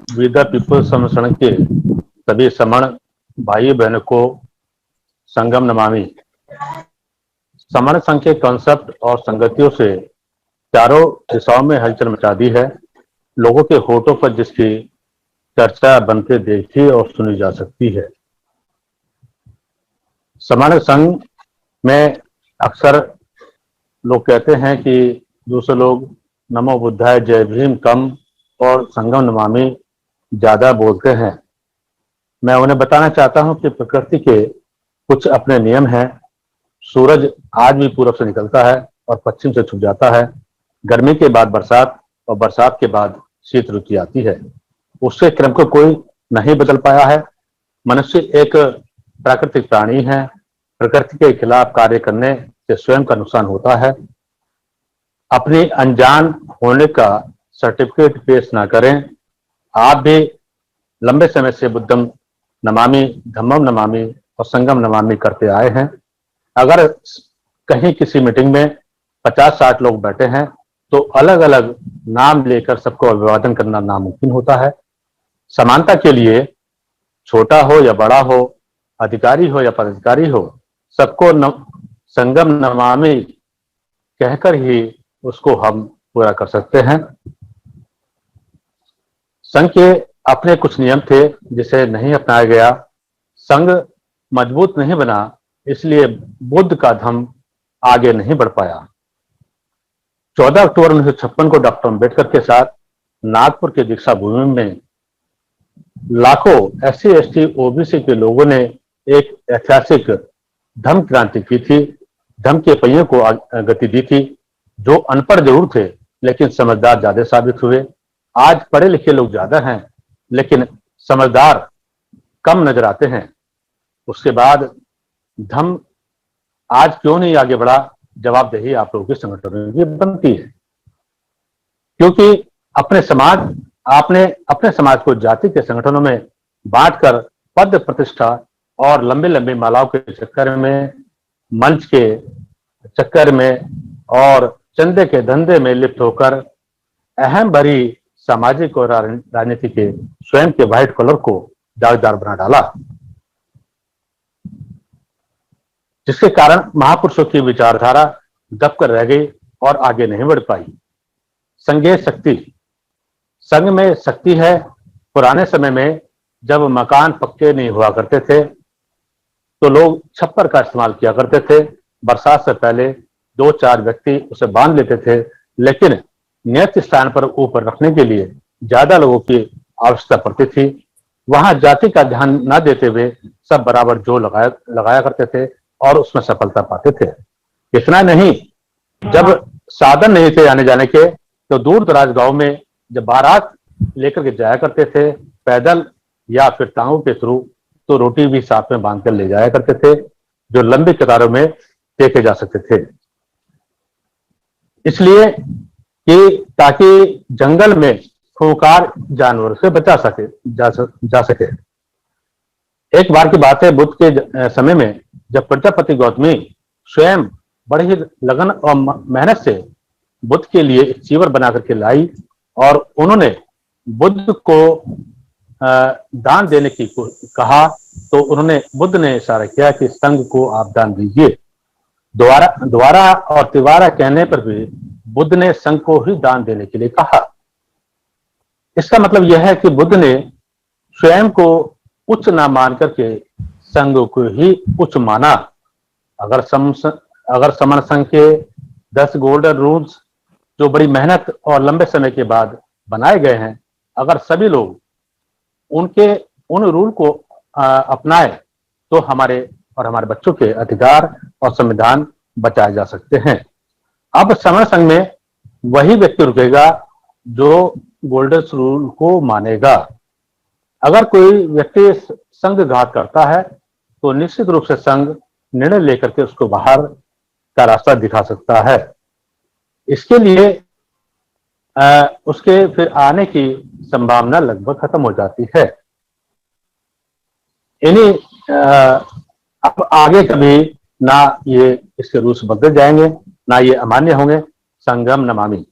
We the people's संरक्षण के सभी समण भाई बहनों को संगम नमामि। समण संघ के कॉन्सेप्ट और संगतियों से चारों दिशाओं में हलचल मचा दी है। लोगों के होठों पर जिसकी चर्चा बनते देखी और सुनी जा सकती है। समण संघ में अक्सर लोग कहते हैं कि दूसरे लोग नमो बुद्धाय जय भीम कम और संगम नमामि ज्यादा बोलते हैं। मैं उन्हें बताना चाहता हूं कि प्रकृति के कुछ अपने नियम हैं। सूरज आज भी पूरब से निकलता है और पश्चिम से छुप जाता है। गर्मी के बाद बरसात और बरसात के बाद शीत ऋतु आती है। उससे क्रम को कोई नहीं बदल पाया है। मनुष्य एक प्राकृतिक प्राणी है। प्रकृति के खिलाफ कार्य करने से स्वयं का नुकसान होता है। अपनी अनजान होने का सर्टिफिकेट पेश ना करें। आप भी लंबे समय से बुद्धम नमामि, धम्मम नमामि और संगम नमामि करते आए हैं। अगर कहीं किसी मीटिंग में 50-60 लोग बैठे हैं तो अलग अलग नाम लेकर सबको अभिवादन करना नामुमकिन होता है। समानता के लिए छोटा हो या बड़ा हो, अधिकारी हो या पदाधिकारी हो, सबको संगम नमामि कहकर ही उसको हम पूरा कर सकते हैं। संघ के अपने कुछ नियम थे जिसे नहीं अपनाया गया। संघ मजबूत नहीं बना, इसलिए बुद्ध का धम्म आगे नहीं बढ़ पाया। 14 अक्टूबर 1956 को डॉक्टर अम्बेडकर के साथ नागपुर के दीक्षा भूमि में लाखों SC ST OBC के लोगों ने एक ऐतिहासिक धम्म क्रांति की थी। धम्म के पहियों को गति दी थी। जो अनपढ़ जरूर थे लेकिन समझदार ज्यादा साबित हुए। आज पढ़े लिखे लोग ज्यादा हैं लेकिन समझदार कम नजर आते हैं। उसके बाद धम्म आज क्यों नहीं आगे बढ़ा? जवाबदेही आप लोगों के संगठनों की बनती है, क्योंकि आपने अपने समाज को जाति के संगठनों में बांटकर पद प्रतिष्ठा और लंबे लंबे मालाओं के चक्कर में, मंच के चक्कर में और चंदे के धंधे में लिप्त होकर अहम भरी सामाजिक और राजनीति के स्वयं के व्हाइट कॉलर को दागदार बना डाला, जिसके कारण महापुरुषों की विचारधारा दबकर रह गई और आगे नहीं बढ़ पाई। संघीय शक्ति। संघ में शक्ति है। पुराने समय में जब मकान पक्के नहीं हुआ करते थे तो लोग छप्पर का इस्तेमाल किया करते थे। बरसात से पहले 2-4 व्यक्ति उसे बांध लेते थे, लेकिन नियत स्थान पर ऊपर रखने के लिए ज्यादा लोगों की आवश्यकता पड़ती थी। वहां जाति का ध्यान न देते हुए सब बराबर जोर लगाया करते थे और उसमें सफलता पाते थे। इतना नहीं, जब साधन नहीं थे आने जाने के तो दूर दराज गांव में जब बारात लेकर के जाया करते थे पैदल या फिर टांगों के थ्रू, तो रोटी भी साथ में बांध कर ले जाया करते थे जो लंबी कतारों में देखे जा सकते थे। इसलिए कि ताकि जंगल में खूंखार जानवर से बचा जा सके। एक बार की बात है, बुद्ध के समय में जब प्रजापति गौतमी स्वयं बड़े ही लगन और मेहनत से बुद्ध के लिए एक चीवर बना करके लाई और उन्होंने बुद्ध को दान देने की कहा, तो बुद्ध ने इशारा किया कि संघ को आप दान दीजिए। दोबारा और तिवारा कहने पर भी बुद्ध ने संघ को ही दान देने के लिए कहा। इसका मतलब यह है कि बुद्ध ने स्वयं को उच्च ना मान करके संघ को ही उच्च माना। अगर समण संघ के 10 गोल्डन रूल्स जो बड़ी मेहनत और लंबे समय के बाद बनाए गए हैं, अगर सभी लोग उन रूल को अपनाए तो हमारे और हमारे बच्चों के अधिकार और संविधान बचाए जा सकते हैं। अब समण संघ में वही व्यक्ति रुकेगा जो गोल्डन रूल को मानेगा। अगर कोई व्यक्ति संघघात करता है तो निश्चित रूप से संघ निर्णय लेकर के उसको बाहर का रास्ता दिखा सकता है। इसके लिए उसके फिर आने की संभावना लगभग खत्म हो जाती है। यानी अब आगे कभी ना ये इसके रूल्स बदल जाएंगे, ना ये अमान्य होंगे। संगम नमामि।